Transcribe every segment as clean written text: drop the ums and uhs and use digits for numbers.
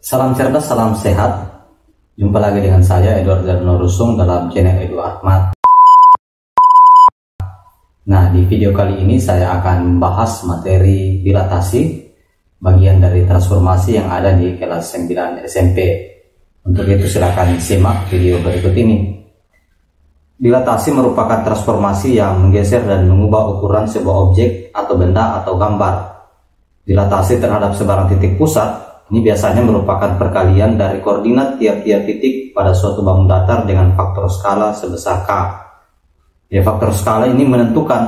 Salam cerdas, salam sehat. Jumpa lagi dengan saya Edward Darnorusung dalam channel Edu Ahmad. Nah, di video kali ini saya akan membahas materi dilatasi, bagian dari transformasi yang ada di kelas 9 SMP. Untuk itu silakan simak video berikut ini. Dilatasi merupakan transformasi yang menggeser dan mengubah ukuran sebuah objek atau benda atau gambar. Dilatasi terhadap sebarang titik pusat ini biasanya merupakan perkalian dari koordinat tiap-tiap titik pada suatu bangun datar dengan faktor skala sebesar K. Ya, faktor skala ini menentukan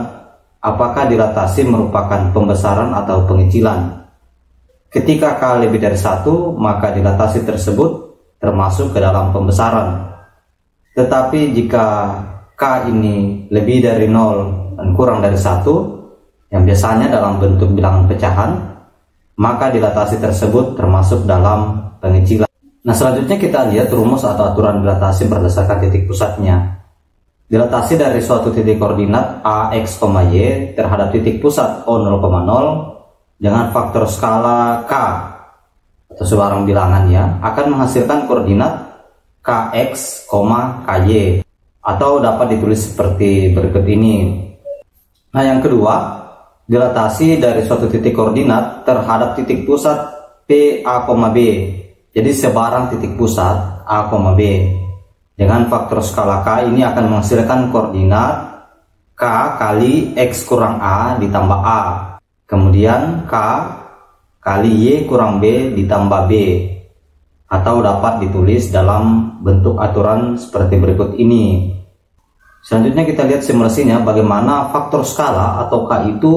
apakah dilatasi merupakan pembesaran atau pengecilan. Ketika K lebih dari 1, maka dilatasi tersebut termasuk ke dalam pembesaran. Tetapi jika K ini lebih dari 0 dan kurang dari 1, yang biasanya dalam bentuk bilangan pecahan, maka dilatasi tersebut termasuk dalam pengecilan. Nah, selanjutnya kita lihat rumus atau aturan dilatasi berdasarkan titik pusatnya. Dilatasi dari suatu titik koordinat AX, Y terhadap titik pusat O0,0 dengan faktor skala K atau sebarang bilangan ya, akan menghasilkan koordinat KX, KY, atau dapat ditulis seperti berikut ini. Nah, yang kedua, dilatasi dari suatu titik koordinat terhadap titik pusat P, A, B. Jadi sebarang titik pusat A, B dengan faktor skala K ini akan menghasilkan koordinat K kali X kurang A ditambah A. Kemudian K kali Y kurang B ditambah B. Atau dapat ditulis dalam bentuk aturan seperti berikut ini. Selanjutnya kita lihat simulasinya bagaimana faktor skala atau K itu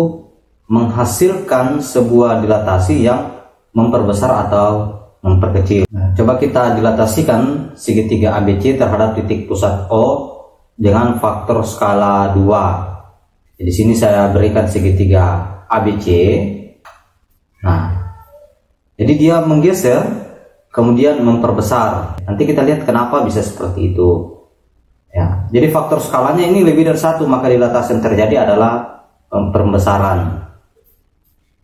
menghasilkan sebuah dilatasi yang memperbesar atau memperkecil. Nah, coba kita dilatasikan segitiga ABC terhadap titik pusat O dengan faktor skala 2. Di sini saya berikan segitiga ABC. Nah, jadi dia menggeser kemudian memperbesar. Nanti kita lihat kenapa bisa seperti itu. Ya, jadi faktor skalanya ini lebih dari 1, maka dilatasi yang terjadi adalah pembesaran.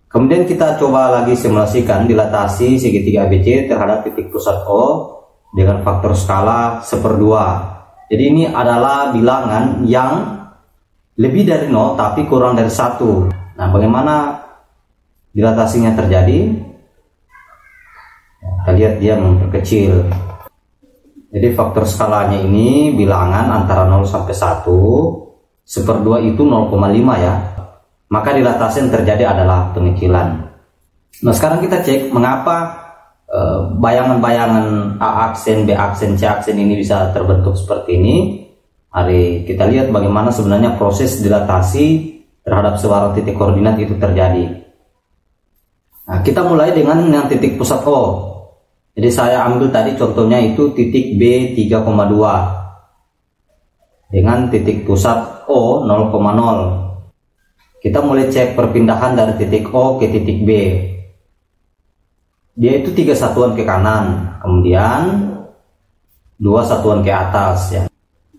Kemudian kita coba lagi simulasikan dilatasi segitiga ABC terhadap titik pusat O dengan faktor skala 1/2. Jadi ini adalah bilangan yang lebih dari 0 tapi kurang dari 1. Nah, bagaimana dilatasinya terjadi? Kita lihat dia memperkecil. Jadi faktor skalanya ini bilangan antara 0 sampai 1. 1/2 itu 0,5 ya. Maka dilatasi yang terjadi adalah pengecilan. Nah, sekarang kita cek mengapa bayangan-bayangan A aksen, B aksen, C aksen ini bisa terbentuk seperti ini. Mari kita lihat bagaimana sebenarnya proses dilatasi terhadap sebarang titik koordinat itu terjadi. Nah, kita mulai dengan yang titik pusat O. Jadi saya ambil tadi contohnya itu titik B 3,2 dengan titik pusat O 0,0. Kita mulai cek perpindahan dari titik O ke titik B. Dia itu 3 satuan ke kanan, kemudian 2 satuan ke atas ya.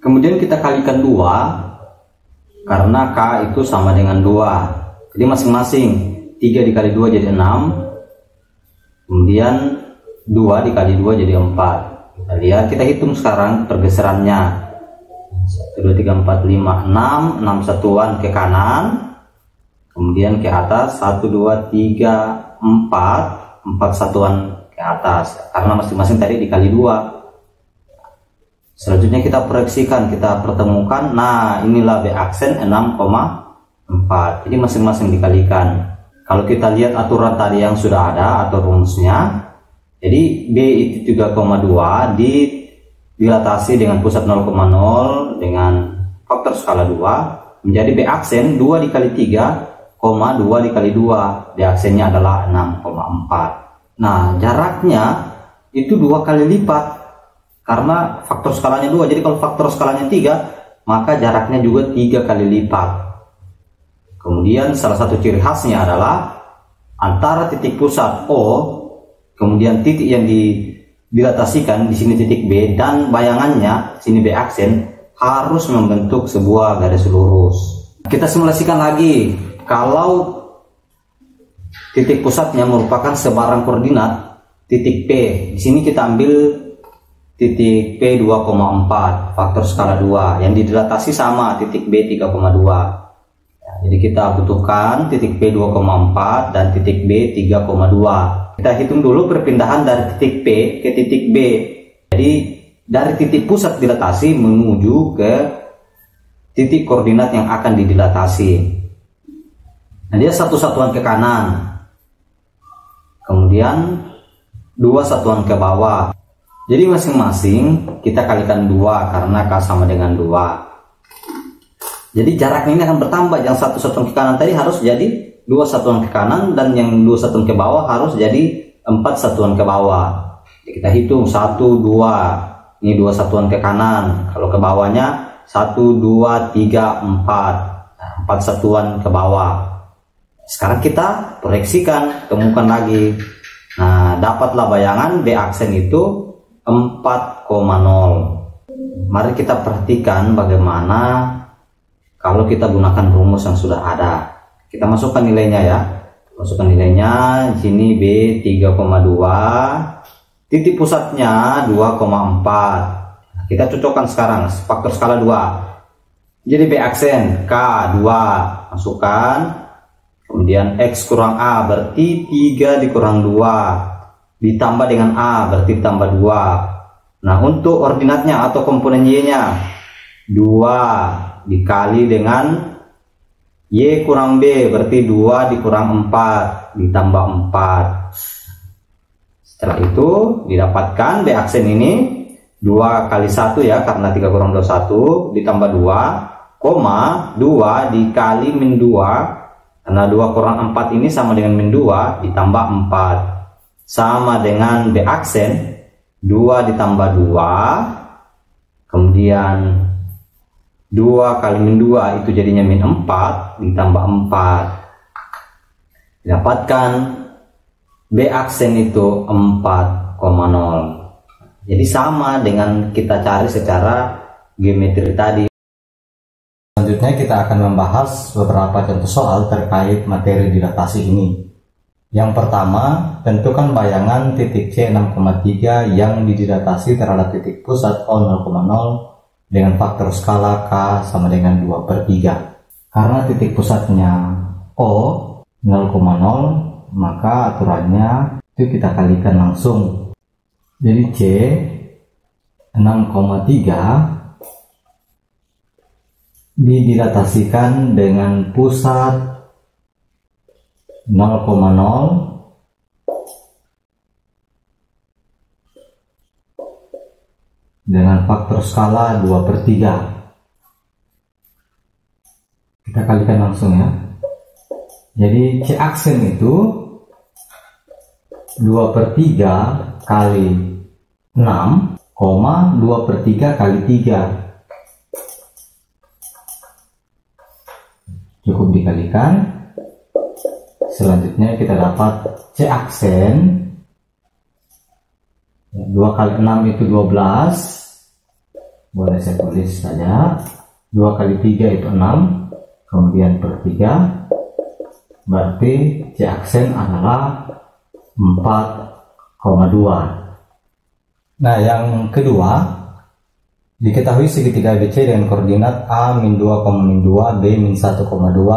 Kemudian kita kalikan 2 karena K itu sama dengan 2. Jadi masing-masing 3 dikali 2 jadi 6. Kemudian 2 dikali 2 jadi 4. Kita lihat, kita hitung sekarang pergeserannya. 1, 2, 3, 4, 5, 6 satuan ke kanan. Kemudian ke atas 1, 2, 3, 4 satuan ke atas karena masing-masing tadi dikali 2. Selanjutnya kita proyeksikan, kita pertemukan. Nah, inilah B aksen 6,4. Jadi masing-masing dikalikan. Kalau kita lihat aturan tadi yang sudah ada atau rumusnya, jadi B itu 3,2 dilatasi dengan pusat 0,0 dengan faktor skala 2 menjadi B aksen 2 dikali 3, 2 dikali 2, di aksennya adalah 6,4. Nah, jaraknya itu 2 kali lipat karena faktor skalanya 2. Jadi kalau faktor skalanya 3, maka jaraknya juga 3 kali lipat. Kemudian salah satu ciri khasnya adalah antara titik pusat O kemudian titik yang dilatasikan di sini titik B dan bayangannya sini B aksen harus membentuk sebuah garis lurus. Kita simulasikan lagi. Kalau titik pusatnya merupakan sebarang koordinat titik P. Di sini kita ambil titik P 2,4 faktor skala 2, yang didilatasi sama titik B 3,2. Ya, jadi kita butuhkan titik P 2,4 dan titik B 3,2. Kita hitung dulu perpindahan dari titik P ke titik B. Jadi dari titik pusat dilatasi menuju ke titik koordinat yang akan didilatasi. Nah, dia satu satuan ke kanan, kemudian 2 satuan ke bawah. Jadi masing-masing kita kalikan 2 karena K sama dengan 2. Jadi jaraknya ini akan bertambah. Yang satu satuan ke kanan tadi harus jadi 2 satuan ke kanan, dan yang 2 satuan ke bawah harus jadi 4 satuan ke bawah. Jadi kita hitung 1, 2. Ini 2 satuan ke kanan. Kalau ke bawahnya 1, 2, 3, 4. 4 satuan ke bawah. Sekarang kita proyeksikan, temukan lagi. Nah, dapatlah bayangan B aksen itu 4,0. Mari kita perhatikan bagaimana kalau kita gunakan rumus yang sudah ada. Kita masukkan nilainya ya. Masukkan nilainya. Di sini B 3,2. Titik pusatnya 2,4. Kita cocokkan sekarang faktor skala 2. Jadi B aksen K 2 masukkan. Kemudian X kurang A berarti 3 dikurang 2. Ditambah dengan A berarti tambah 2. Nah, untuk ordinatnya atau komponen Y nya 2 dikali dengan Y kurang B berarti 2 dikurang 4 ditambah 4. Setelah itu didapatkan B aksen ini 2 kali 1 ya, karena 3 kurang 2 1 ditambah 2, koma 2 dikali min 2, karena 2 kurang 4 ini sama dengan min 2 ditambah 4, sama dengan B aksen 2 ditambah 2, kemudian 2 kali min 2 itu jadinya min 4 ditambah 4. Dapatkan B aksen itu 4,0. Jadi sama dengan kita cari secara geometri tadi. Selanjutnya kita akan membahas beberapa contoh soal terkait materi dilatasi ini. Yang pertama, tentukan bayangan titik C 6,3 yang didilatasi terhadap titik pusat O 0,0 dengan faktor skala K sama dengan 2/3. Karena titik pusatnya O 0,0, maka aturannya itu kita kalikan langsung. Jadi C 6,3 didilatasikan dengan pusat 0,0 dengan faktor skala 2/3. Kita kalikan langsung ya. Jadi C aksen itu 2/3 kali 6, 2/3 kali 3. Cukup dikalikan. Selanjutnya kita dapat C aksen 2 kali 6 itu 12. Boleh saya tulis saja. 2 kali 3 itu 6, kemudian per 3. Berarti C aksen adalah 4,2. Nah, yang kedua, diketahui segitiga ABC dengan koordinat A-2,2, B-1,2,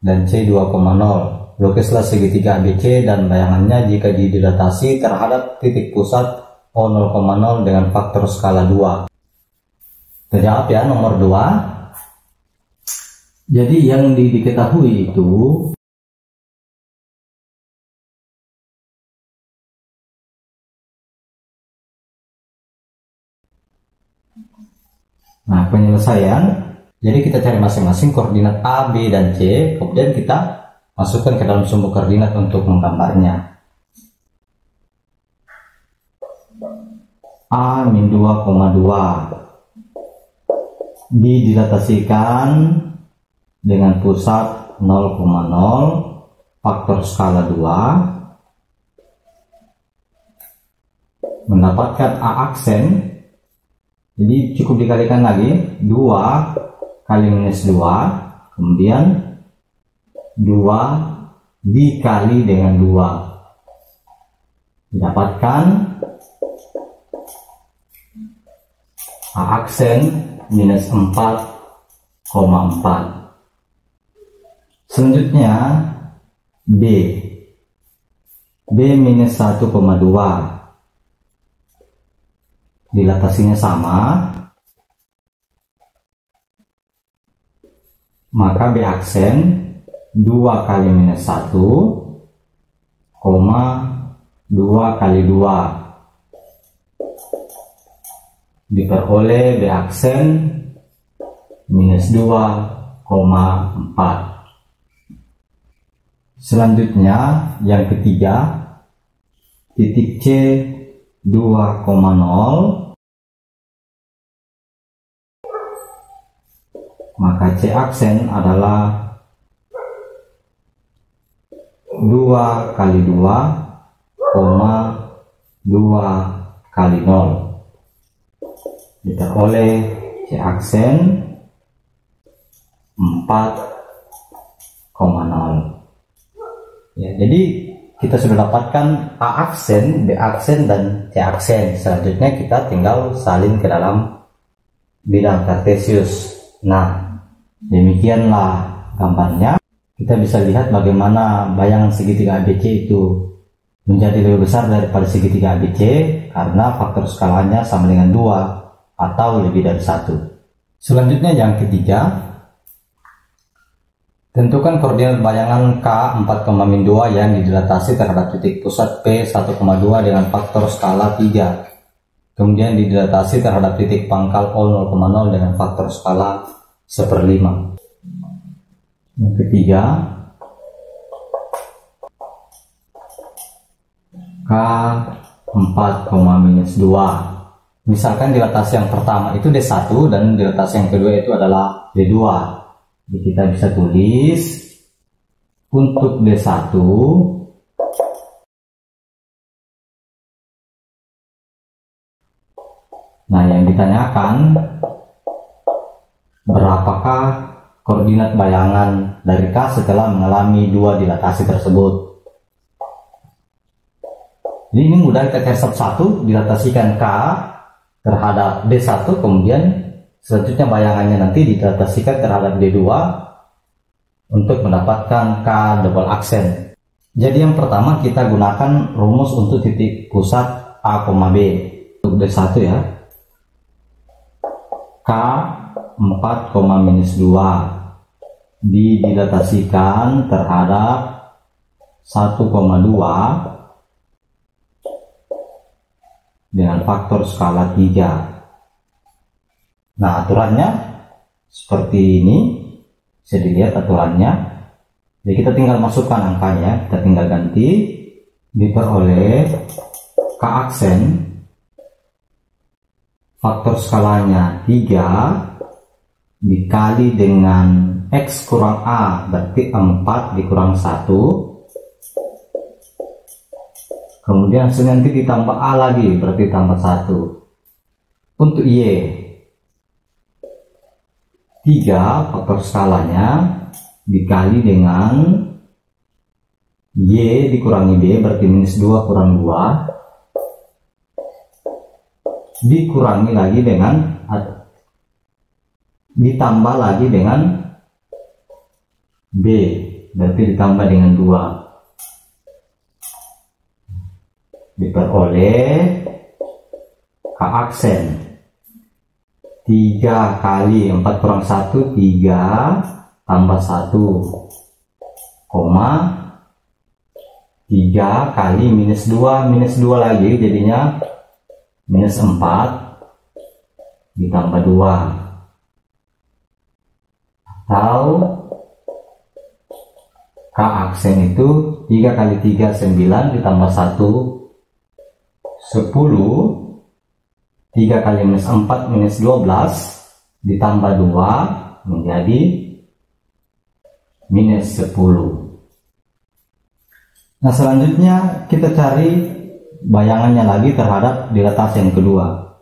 dan C 2,0. Lukislah segitiga ABC dan bayangannya jika didilatasi terhadap titik pusat O 0,0 dengan faktor skala 2. Terjawab ya, nomor 2. Jadi yang diketahui itu penyelesaian. Jadi kita cari masing-masing koordinat A, B, dan C, kemudian kita masukkan ke dalam sumbu koordinat untuk menggambarnya. A-2,2 didilatasikan dengan pusat 0,0 faktor skala 2, mendapatkan A aksen. Jadi cukup dikalikan lagi 2 kali minus 2, kemudian 2 dikali dengan 2. didapatkan A aksen minus 4,4. Selanjutnya B minus 1,2. Dilatasinya sama, maka B aksen 2 kali minus 1, 2 kali 2 diperoleh B aksen minus 2,4. Selanjutnya yang ketiga, titik C 2,0, maka C aksen adalah 2 kali 2, 2 kali 0. Diperoleh C aksen 4,0. Ya, jadi kita sudah dapatkan A aksen, B aksen, dan C aksen. Selanjutnya kita tinggal salin ke dalam bidang kartesius. Nah, demikianlah gambarnya. Kita bisa lihat bagaimana bayangan segitiga ABC itu menjadi lebih besar daripada segitiga ABC karena faktor skalanya sama dengan 2 atau lebih dari 1. Selanjutnya yang ketiga, tentukan koordinat bayangan K 4,-2 yang didilatasi terhadap titik pusat P 1,2 dengan faktor skala 3. Kemudian didilatasi terhadap titik pangkal O 0,0 dengan faktor skala 1/5. Yang ketiga, K 4,-2. Misalkan dilatasi yang pertama itu D1 dan dilatasi yang kedua itu adalah D2. Jadi kita bisa tulis untuk D1 nah yang ditanyakan berapakah koordinat bayangan dari K setelah mengalami 2 dilatasi tersebut. Jadi ini mudah, kita cari satu-satu, dilatasikan K terhadap D1, kemudian selanjutnya bayangannya nanti didilatasikan terhadap D2 untuk mendapatkan K double aksen. Jadi yang pertama kita gunakan rumus untuk titik pusat A, B. Untuk D1 ya, K 4,-2 didilatasikan terhadap 1,2 dengan faktor skala 3. Nah, aturannya seperti ini, bisa dilihat aturannya. Jadi kita tinggal masukkan angkanya, kita tinggal ganti, diperoleh K aksen faktor skalanya 3 dikali dengan X kurang A, berarti 4 dikurang 1, kemudian nanti ditambah A lagi, berarti tambah 1. Untuk Y 3 faktor skalanya dikali dengan Y dikurangi B, berarti minus 2 kurang 2, dikurangi lagi dengan ditambah lagi dengan B, berarti ditambah dengan 2, diperoleh K aksen 3 kali 4 kurang 1, 3 tambah 1, 3 kali minus 2 lagi, jadinya minus 4 ditambah 2, atau K aksen itu 3 kali 3 9 ditambah 1 10, 3 kali minus 4 minus 12 ditambah 2 menjadi minus 10. Nah, selanjutnya kita cari bayangannya lagi terhadap dilatasi yang kedua.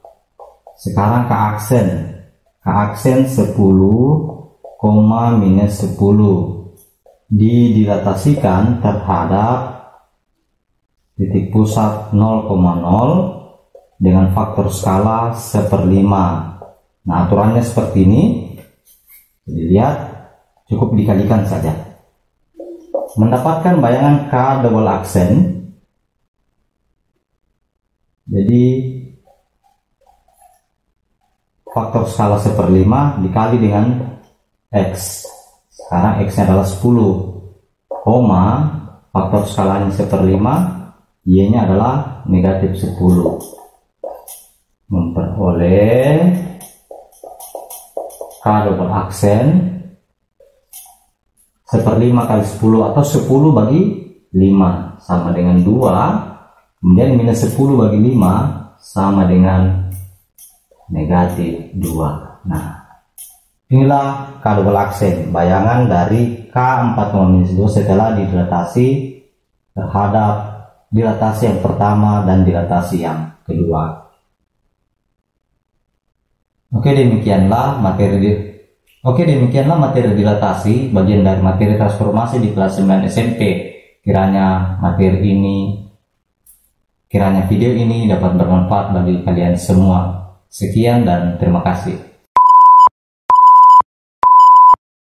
Sekarang K aksen 10, minus 10 didilatasikan terhadap titik pusat 0,0 dengan faktor skala 1/5. Nah, aturannya seperti ini. Jadi lihat, cukup dikalikan saja. Mendapatkan bayangan K double aksen. Jadi faktor skala 1/5 dikali dengan X. Sekarang X nya adalah 10, faktor skalanya 1/5, Y nya adalah negatif 10. Memperoleh K double aksen 1/5 kali 10 atau 10 bagi 5 sama dengan 2, kemudian minus 10 bagi 5 sama dengan negatif 2. Nah, inilah K double aksen, bayangan dari K 4,-2 setelah didilatasi terhadap dilatasi yang pertama dan dilatasi yang kedua. Oke, demikianlah materi dilatasi bagian dari materi transformasi di kelas 9 SMP. Kiranya video ini dapat bermanfaat bagi kalian semua. Sekian dan terima kasih.